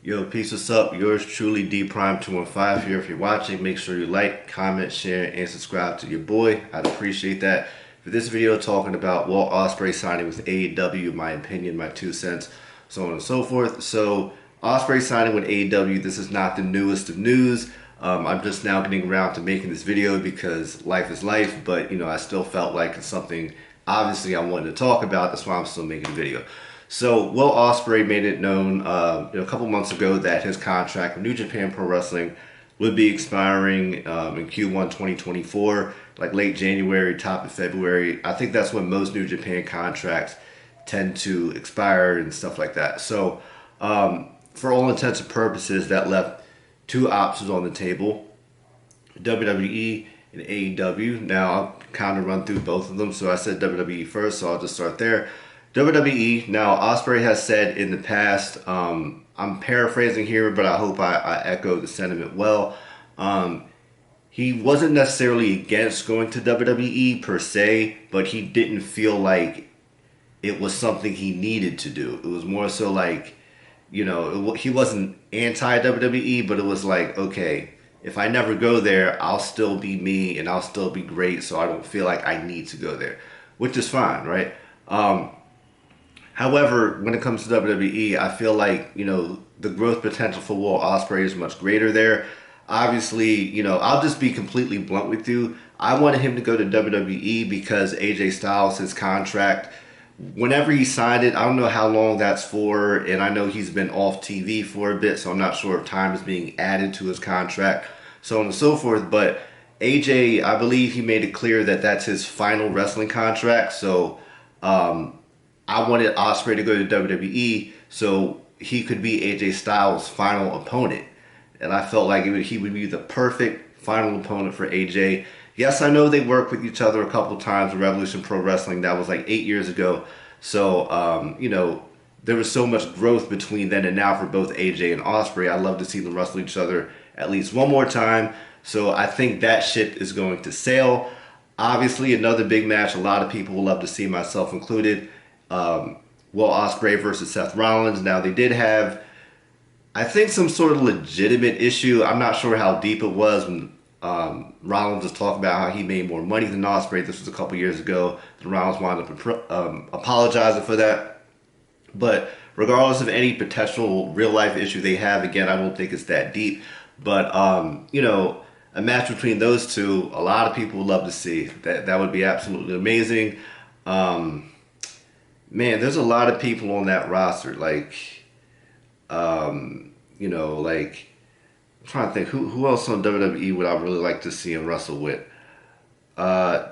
Yo, peace, what's up? Yours truly, D Prime 215 here. If you're watching, make sure you like, comment, share, and subscribe to your boy. I'd appreciate that. For this video, talking about Will Ospreay signing with AEW, my opinion, my 2 cents, so on and so forth. So, Ospreay signing with AEW, this is not the newest of news. I'm just now getting around to making this video because life is life, but I still felt like it's something obviously I wanted to talk about. That's why I'm still making the video. So Will Ospreay made it known a couple months ago that his contract with New Japan Pro Wrestling would be expiring in Q1 2024, like late January, top of February. I think that's when most New Japan contracts tend to expire and stuff like that. So for all intents and purposes, that left two options on the table: WWE and AEW. Now I'll kind of run through both of them. So I said WWE first, so I'll just start there. WWE. Now Ospreay has said in the past, I'm paraphrasing here, but I hope I echo the sentiment well. He wasn't necessarily against going to WWE per se, but he didn't feel like it was something he needed to do. It was more so like, he wasn't anti WWE, but it was like, okay, if I never go there, I'll still be me and I'll still be great, so I don't feel like I need to go there, which is fine, right? However, when it comes to WWE, I feel like, the growth potential for Will Ospreay is much greater there. Obviously, I'll just be completely blunt with you. I wanted him to go to WWE because AJ Styles, his contract, whenever he signed it, I don't know how long that's for, and I know he's been off TV for a bit, so I'm not sure if time is being added to his contract, so on and so forth. But AJ, I believe he made it clear that that's his final wrestling contract, so I wanted Ospreay to go to WWE so he could be AJ Styles' final opponent. And I felt like he would be the perfect final opponent for AJ. Yes, I know they worked with each other a couple times in Revolution Pro Wrestling. That was like 8 years ago. So, there was so much growth between then and now for both AJ and Ospreay. I'd love to see them wrestle each other at least one more time. So I think that ship is going to sail. Obviously, another big match a lot of people will love to see, myself included. Will Ospreay versus Seth Rollins. Now, they did have, I think, some sort of legitimate issue. I'm not sure how deep it was when Rollins was talking about how he made more money than Ospreay. This was a couple years ago. And Rollins wound up apologizing for that. But regardless of any potential real life issue they have, again, I don't think it's that deep. But a match between those two, a lot of people would love to see. That would be absolutely amazing. Man, there's a lot of people on that roster. Like I'm trying to think who else on WWE would I really like to see him wrestle with. Uh,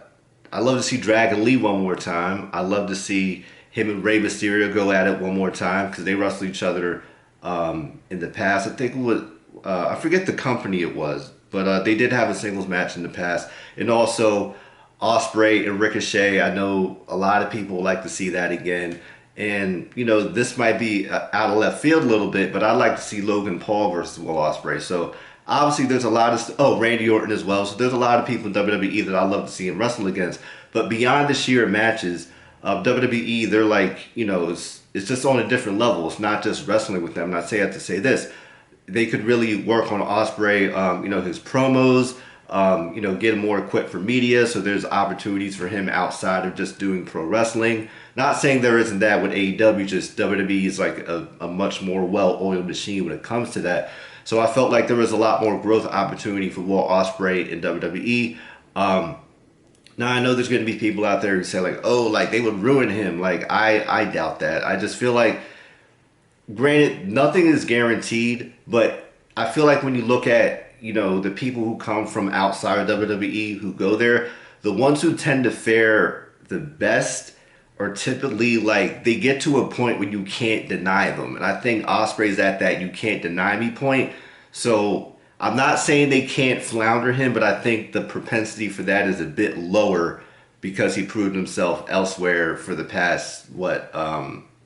I love to see Dragon Lee one more time. I love to see him and Rey Mysterio go at it one more time because they wrestled each other in the past. I think it was I forget the company it was, but they did have a singles match in the past, and also Ospreay and Ricochet. I know a lot of people would like to see that again. And, this might be out of left field a little bit, but I'd like to see Logan Paul versus Will Ospreay. So, obviously, there's a lot of... Randy Orton as well. So, there's a lot of people in WWE that I'd love to see him wrestle against. But beyond the sheer matches, WWE, they're like, it's just on a different level. It's not just wrestling with them. And I say that to say this. They could really work on Ospreay, his promos, get him more equipped for media, so there's opportunities for him outside of just doing pro wrestling. Not saying there isn't that with AEW, just WWE is like a much more well-oiled machine when it comes to that. So I felt like there was a lot more growth opportunity for Will Ospreay in WWE. Now I know there's going to be people out there who say like, oh, like they would ruin him. Like I doubt that. I just feel like, granted, nothing is guaranteed, but I feel like when you look at the people who come from outside of WWE who go there, the ones who tend to fare the best are typically like they get to a point where you can't deny them. And I think Ospreay's at that you can't deny me point. So I'm not saying they can't flounder him, but I think the propensity for that is a bit lower because he proved himself elsewhere for the past,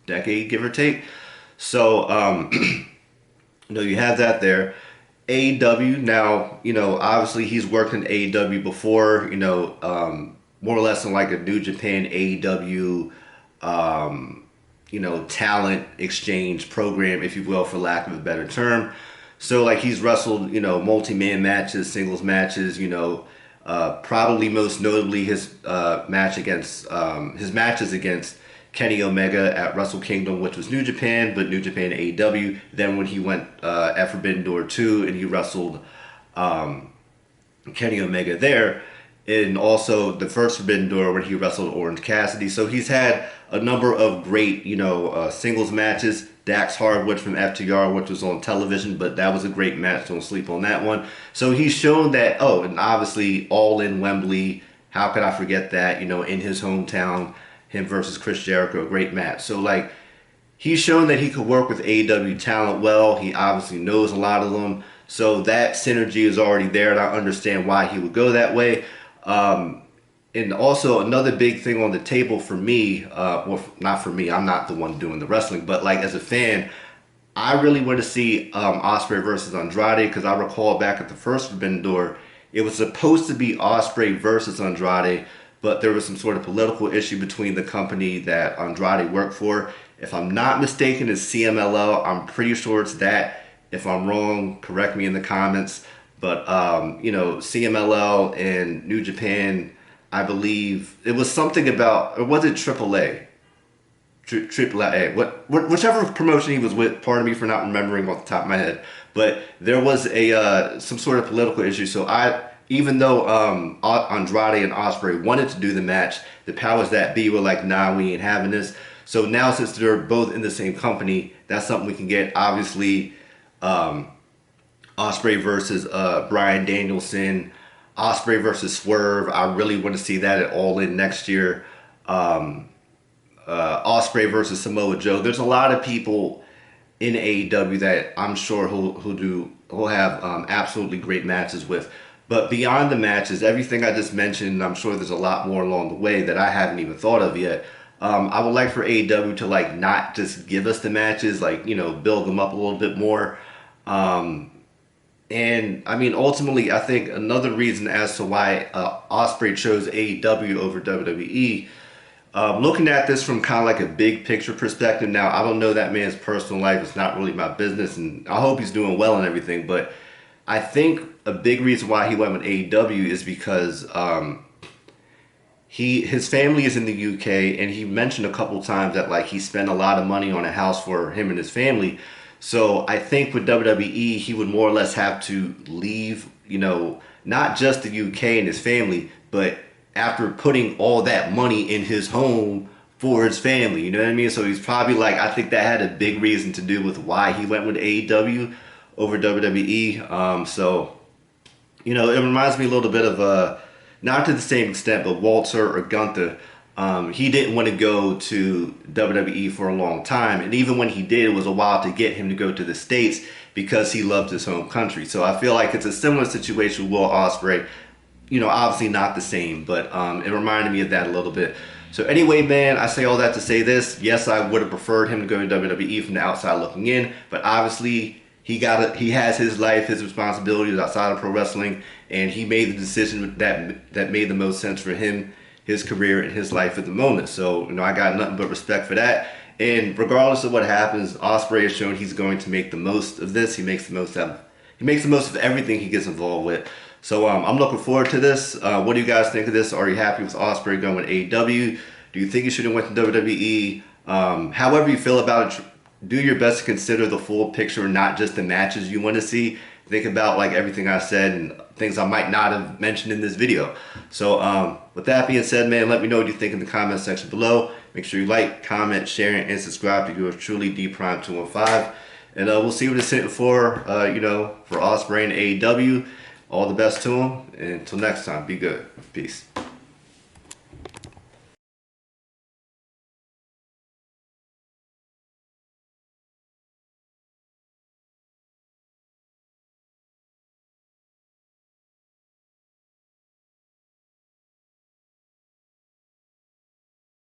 decade, give or take. So, you have that there. AEW now, obviously he's worked in AEW before, more or less in like a New Japan AEW talent exchange program, if you will, for lack of a better term. So like he's wrestled, multi-man matches, singles matches, probably most notably his matches against Kenny Omega at Wrestle Kingdom, which was New Japan, but New Japan AEW. Then when he went at Forbidden Door 2 and he wrestled Kenny Omega there, and also the first Forbidden Door when he wrestled Orange Cassidy. So he's had a number of great, singles matches. Dax Hardwood from FTR, which was on television, but that was a great match. Don't sleep on that one. So he's shown that, and obviously All In Wembley, how could I forget that, in his hometown, him versus Chris Jericho, a great match. So like, he's shown that he could work with AEW talent well. He obviously knows a lot of them. So that synergy is already there, and I understand why he would go that way. And also another big thing on the table for me, well, not for me, I'm not the one doing the wrestling, but like as a fan, I really want to see Ospreay versus Andrade, because I recall back at the first Forbidden Door, it was supposed to be Ospreay versus Andrade, but there was some sort of political issue between the company that Andrade worked for. If I'm not mistaken, it's CMLL. I'm pretty sure it's that. If I'm wrong, correct me in the comments. But, CMLL and New Japan, I believe, it was something about, or was it AAA? Whichever promotion he was with, pardon me for not remembering off the top of my head. But there was some sort of political issue. So even though Andrade and Ospreay wanted to do the match, the powers that be were like, nah, we ain't having this. So now since they're both in the same company, that's something we can get. Obviously, Ospreay versus Bryan Danielson, Ospreay versus Swerve. I really want to see that at All In next year. Ospreay versus Samoa Joe. There's a lot of people in AEW that I'm sure who'll have absolutely great matches with. But beyond the matches, everything I just mentioned, I'm sure there's a lot more along the way that I haven't even thought of yet. I would like for AEW to like not just give us the matches, like, build them up a little bit more. And I mean, ultimately, I think another reason as to why Ospreay chose AEW over WWE, looking at this from kind of like a big picture perspective. Now, I don't know that man's personal life. It's not really my business, and I hope he's doing well and everything. But I think a big reason why he went with AEW is because his family is in the UK, and he mentioned a couple times that like he spent a lot of money on a house for him and his family. So I think with WWE, he would more or less have to leave, not just the UK and his family, but after putting all that money in his home for his family, you know what I mean? So he's probably like, I think that had a big reason to do with why he went with AEW over WWE. So, it reminds me a little bit of, not to the same extent, but Walter or Gunther. He didn't want to go to WWE for a long time. And even when he did, it was a while to get him to go to the States because he loved his home country. So I feel like it's a similar situation with Will Ospreay. Obviously not the same, but it reminded me of that a little bit. So anyway, man, I say all that to say this. Yes, I would have preferred him to go to WWE from the outside looking in, but obviously he has his life, his responsibilities outside of pro wrestling, and he made the decision that made the most sense for him, his career, and his life at the moment. So, I got nothing but respect for that. And regardless of what happens, Ospreay has shown he's going to make the most of this. He makes the most of everything he gets involved with. So I'm looking forward to this. What do you guys think of this? Are you happy with Ospreay going with AEW? Do you think he should have went to WWE? However you feel about it, do your best to consider the full picture, not just the matches you want to see. Think about like everything I said and things I might not have mentioned in this video. So with that being said, man, let me know what you think in the comment section below. Make sure you like, comment, share, and subscribe to yours truly, D Prime 215. And we'll see what it's hitting for, for Ospreay and AEW. All the best to him. And until next time, be good. Peace.